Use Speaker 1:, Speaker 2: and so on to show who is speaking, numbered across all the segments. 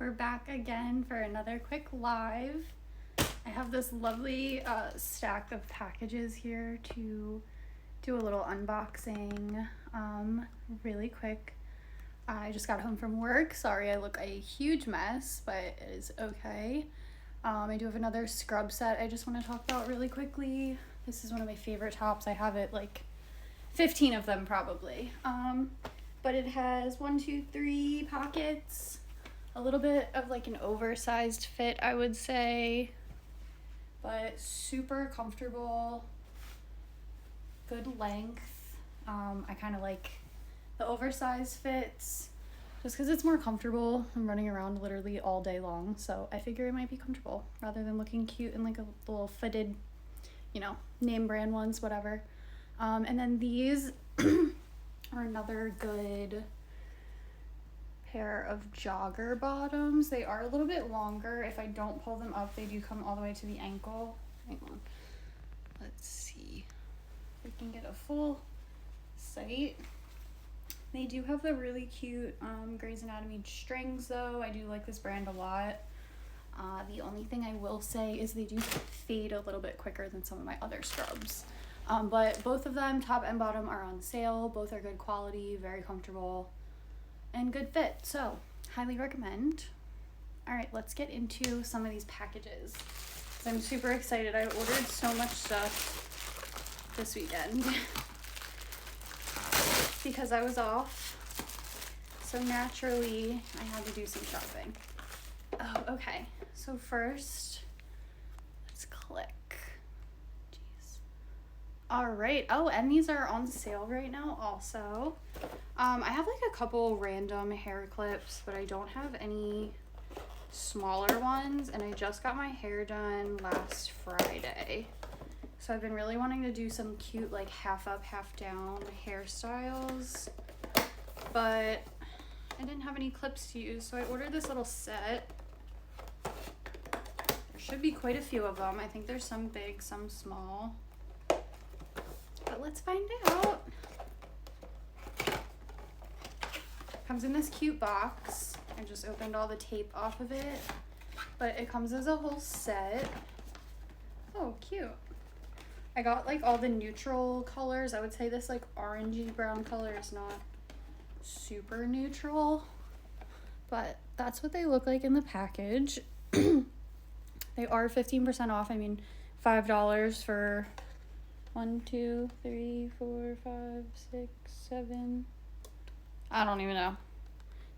Speaker 1: We're back again for another quick live. I have this lovely stack of packages here to do a little unboxing really quick. I just got home from work. Sorry, I look a huge mess, but it is okay. I do have another scrub set I just want to talk about really quickly. This is one of my favorite tops. I have it like 15 of them probably. But it has 1, 2, 3 pockets. A little bit of like an oversized fit, I would say. But super comfortable. Good length. I kind of like the oversized fits just because it's more comfortable. I'm running around literally all day long, so I figure it might be comfortable rather than looking cute in like a little fitted, name brand ones, whatever. And then these are another good pair of jogger bottoms. They are a little bit longer. If I don't pull them up, they do come all the way to the ankle. Hang on. Let's see if we can get a full sight. They do have the really cute Grey's Anatomy strings though. I do like this brand a lot. The only thing I will say is they do fade a little bit quicker than some of my other scrubs. But both of them, top and bottom, are on sale. Both are good quality, very comfortable, and good fit. So, highly recommend. All right, let's get into some of these packages. So I'm super excited. I ordered so much stuff this weekend because I was off. So naturally, I had to do some shopping. Oh, okay. So first, let's click. All right. Oh, and these are on sale right now also. I have like a couple random hair clips, but I don't have any smaller ones, and I just got my hair done last Friday. So I've been really wanting to do some cute like half up, half down hairstyles, but I didn't have any clips to use, so I ordered this little set. There should be quite a few of them. I think there's some big, some small. But let's find out. Comes in this cute box. I just opened all the tape off of it, but it comes as a whole set. Oh, cute. I got like all the neutral colors. I would say this like orangey brown color is not super neutral, but that's what they look like in the package. They are 15% off. I mean, $5 for 1, 2, 3, 4, 5, 6, 7. I don't even know.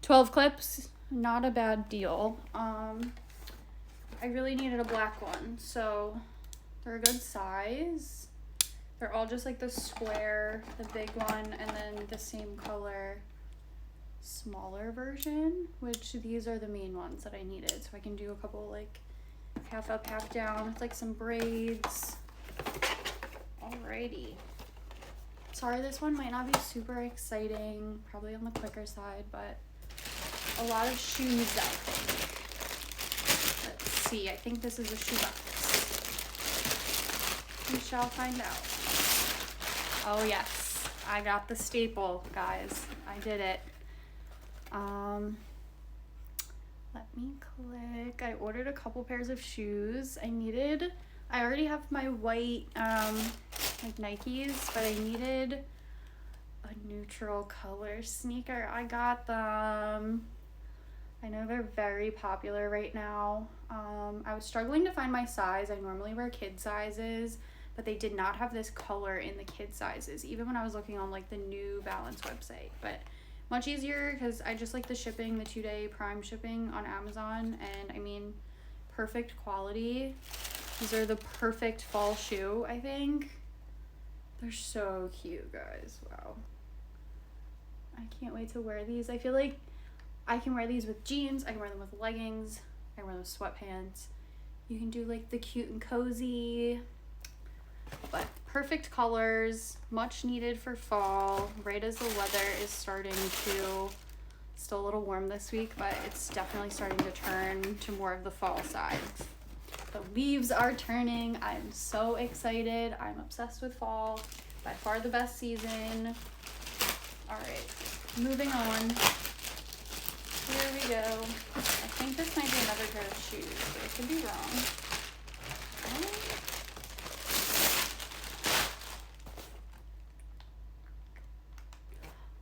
Speaker 1: 12 clips, not a bad deal. I really needed a black one, so they're a good size. They're all just like the square, the big one, and then the same color, smaller version, which these are the main ones that I needed. So I can do a couple like half up, half down with like some braids. Alrighty. Sorry, this one might not be super exciting, probably on the quicker side, but a lot of shoes, I think. Let's see, I think this is a shoe box. We shall find out. Oh yes, I got the staple, guys. I did it. Let me click. I ordered a couple pairs of shoes. I already have my white like Nikes, but I needed a neutral color sneaker. I got them. I know they're very popular right now. I was struggling to find my size. I normally wear kid sizes, but they did not have this color in the kid sizes, even when I was looking on like the New Balance website. But much easier because I just like the shipping, the 2-day Prime shipping on Amazon, and I mean, perfect quality. These are the perfect fall shoe, I think. They're so cute, guys. Wow. I can't wait to wear these. I feel like I can wear these with jeans. I can wear them with leggings. I can wear them with sweatpants. You can do like the cute and cozy. But perfect colors. Much needed for fall. Right as the weather is starting to... Still a little warm this week, but it's definitely starting to turn to more of the fall side. The leaves are turning. I'm so excited. I'm obsessed with fall. By far the best season. All right, moving on. Here we go. I think this could be wrong.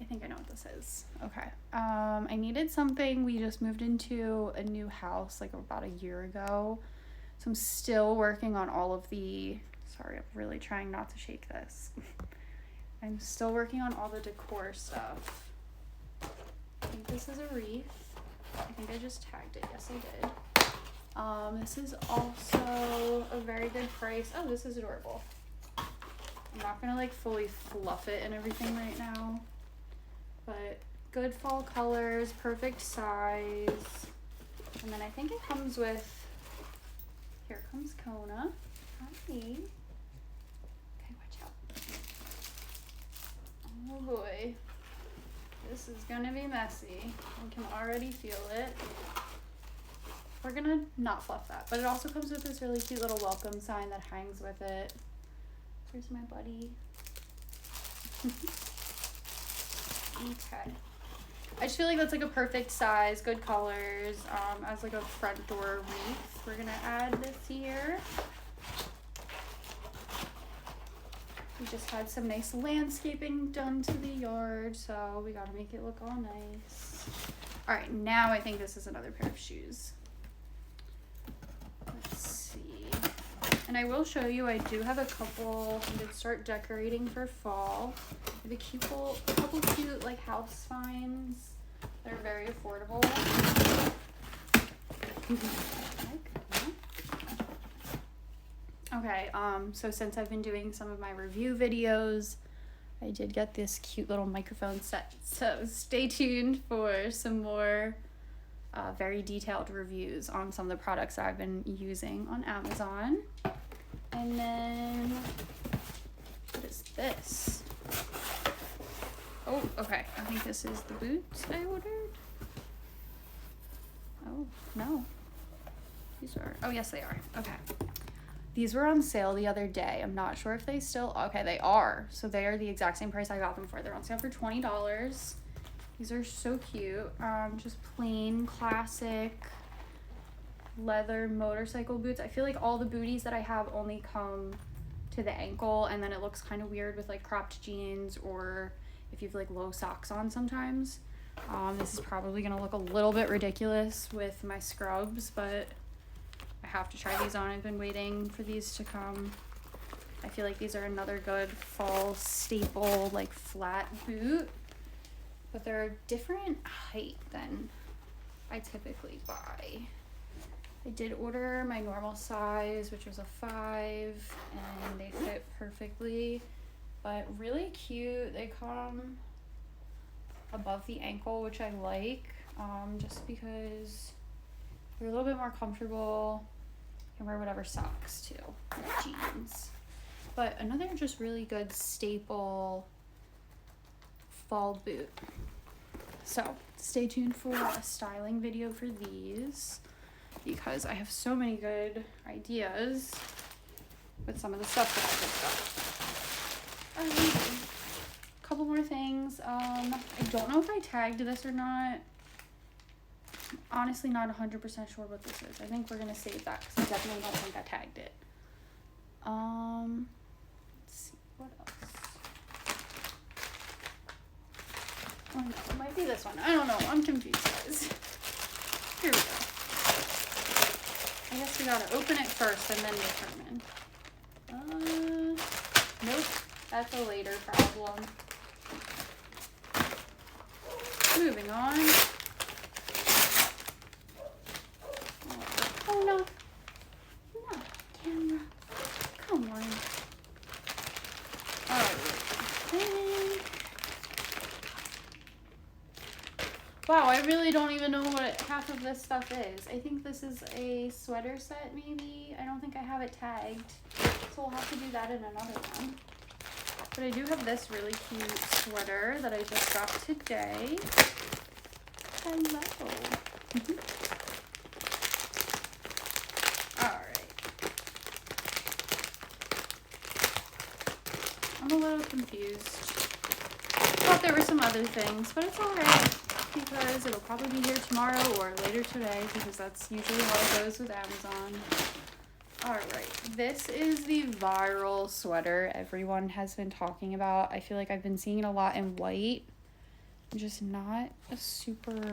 Speaker 1: I think I know what this is. Okay. I needed something. We just moved into a new house like about a year ago. So I'm still working on all of the, sorry, I'm really trying not to shake this. I'm still working on all the decor stuff. I think this is a wreath. I think I just tagged it. Yes, I did. This is also a very good price. Oh, this is adorable. I'm not gonna like fully fluff it and everything right now, but good fall colors, perfect size. And then I think it comes with, here comes Kona. Hi. Okay, watch out. Oh boy. This is gonna be messy. I can already feel it. We're gonna not fluff that, but it also comes with this really cute little welcome sign that hangs with it. Here's my buddy. Okay. I just feel like that's like a perfect size, good colors, as like a front door wreath. We're gonna add this here. We just had some nice landscaping done to the yard, so we gotta make it look all nice. All right, now I think this is another pair of shoes. Let's see. And I will show you, I do have a couple, I did start decorating for fall. I have a couple cute like house finds that are very affordable. Okay, so since I've been doing some of my review videos, I did get this cute little microphone set. So stay tuned for some more very detailed reviews on some of the products that I've been using on Amazon. And then, what is this? Oh, okay, I think this is the boots I ordered. Oh, no. These are, oh yes they are, okay. These were on sale the other day. I'm not sure if they still, okay, they are. So they are the exact same price I got them for. They're on sale for $20. These are so cute. Just plain classic leather motorcycle boots. I feel like all the booties that I have only come to the ankle, and then it looks kind of weird with like cropped jeans or if you have like low socks on sometimes. This is probably gonna look a little bit ridiculous with my scrubs, but I have to try these on. I've been waiting for these to come. I feel like these are another good fall staple, like flat boot, but they're a different height than I typically buy. I did order my normal size, which was a 5, and they fit perfectly, but really cute. They come above the ankle, which I like, just because they're a little bit more comfortable. You can wear whatever socks too, like jeans. But another just really good staple fall boot. So stay tuned for a styling video for these, because I have so many good ideas with some of the stuff that I just got. Alright, a couple more things. I don't know if I tagged this or not. I'm honestly not 100% sure what this is. I think we're gonna save that because I definitely don't think I tagged it. Let's see, what else? Oh no, it might be this one. I don't know, I'm confused, guys. Here we go. I guess we gotta open it first and then determine. Nope, that's a later problem. Moving on. Oh no. No, camera. Come on. Alright. Wow, I really don't even know what half of this stuff is. I think this is a sweater set, maybe. I don't think I have it tagged, so we'll have to do that in another one. But I do have this really cute sweater that I just got today. Hello. Alright. I'm a little confused. Thought there were some other things, but it's alright. because it'll probably be here tomorrow or later today, because that's usually how it goes with Amazon. Alright, this is the viral sweater everyone has been talking about. I feel like I've been seeing it a lot in white. I'm just not a super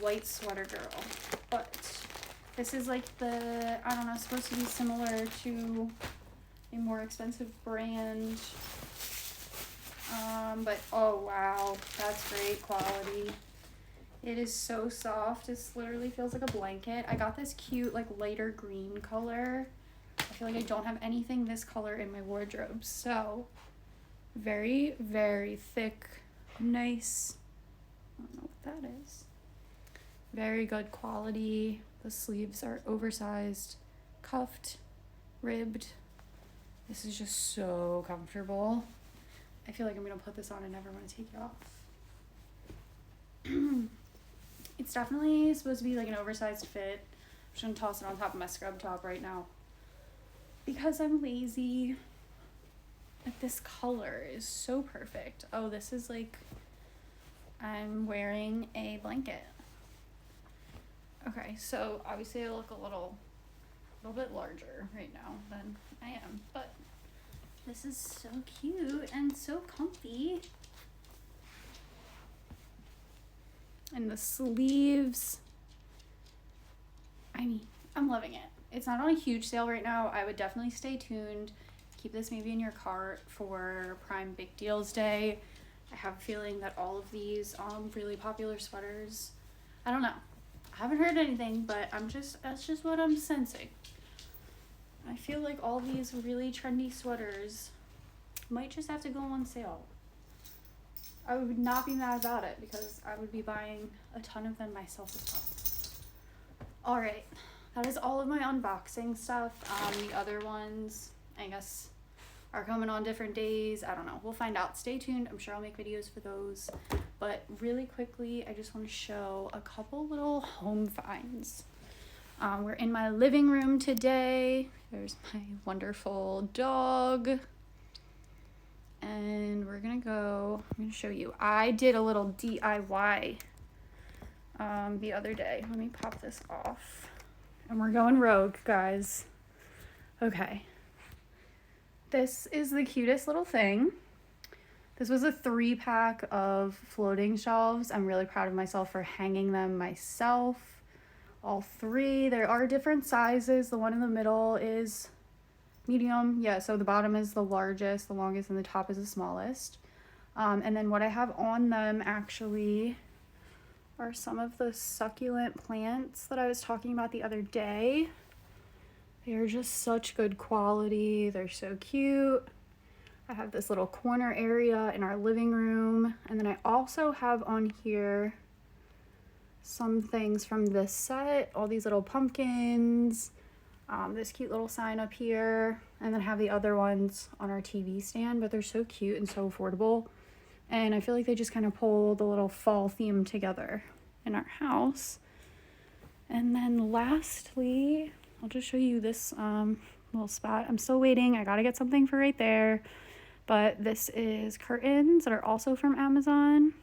Speaker 1: white sweater girl. But this is like the, I don't know, supposed to be similar to a more expensive brand. But oh wow, that's great quality. It is so soft. It literally feels like a blanket. I got this cute like lighter green color. I feel like I don't have anything this color in my wardrobe. So very, very thick, nice. I don't know what that is. Very good quality. The sleeves are oversized, cuffed, ribbed. This is just so comfortable. I feel like I'm gonna put this on and never want to take it off. It's definitely supposed to be like an oversized fit. I'm just gonna toss it on top of my scrub top right now because I'm lazy. But this color is so perfect. Oh, this is like I'm wearing a blanket. Okay, so obviously I look a little bit larger right now than I am, but this is so cute and so comfy. And the sleeves, I mean, I'm loving it. It's not on a huge sale right now. I would definitely stay tuned. Keep this maybe in your cart for Prime Big Deals Day. I have a feeling that all of these really popular sweaters, I don't know. I haven't heard anything, but that's just what I'm sensing. I feel like all these really trendy sweaters might just have to go on sale. I would not be mad about it because I would be buying a ton of them myself as well. All right, that is all of my unboxing stuff. The other ones, I guess, are coming on different days. I don't know. We'll find out. Stay tuned. I'm sure I'll make videos for those. But really quickly, I just want to show a couple little home finds. We're in my living room today. There's my wonderful dog. And I'm gonna show you. I did a little DIY the other day. Let me pop this off. And we're going rogue, guys. Okay. This is the cutest little thing. This was a 3-pack of floating shelves. I'm really proud of myself for hanging them myself. All 3. There are different sizes. The one in the middle is medium. Yeah, so the bottom is the largest, the longest, and the top is the smallest. And then what I have on them actually are some of the succulent plants that I was talking about the other day. They're just such good quality. They're so cute. I have this little corner area in our living room. And then I also have on here some things from this set. All these little pumpkins. This cute little sign up here. And then I have the other ones on our TV stand. But they're so cute and so affordable. And I feel like they just kind of pull the little fall theme together in our house. And then lastly, I'll just show you this little spot. I'm still waiting. I gotta get something for right there. But this is curtains that are also from Amazon.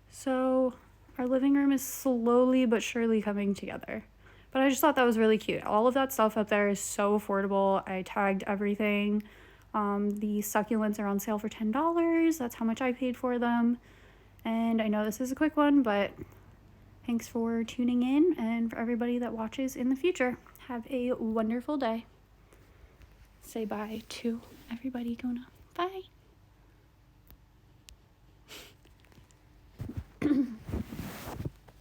Speaker 1: So our living room is slowly but surely coming together. But I just thought that was really cute. All of that stuff up there is so affordable. I tagged everything. The succulents are on sale for $10. That's how much I paid for them. And I know this is a quick one, but thanks for tuning in, and for everybody that watches in the future. Have a wonderful day. Say bye to everybody, Gona. Bye.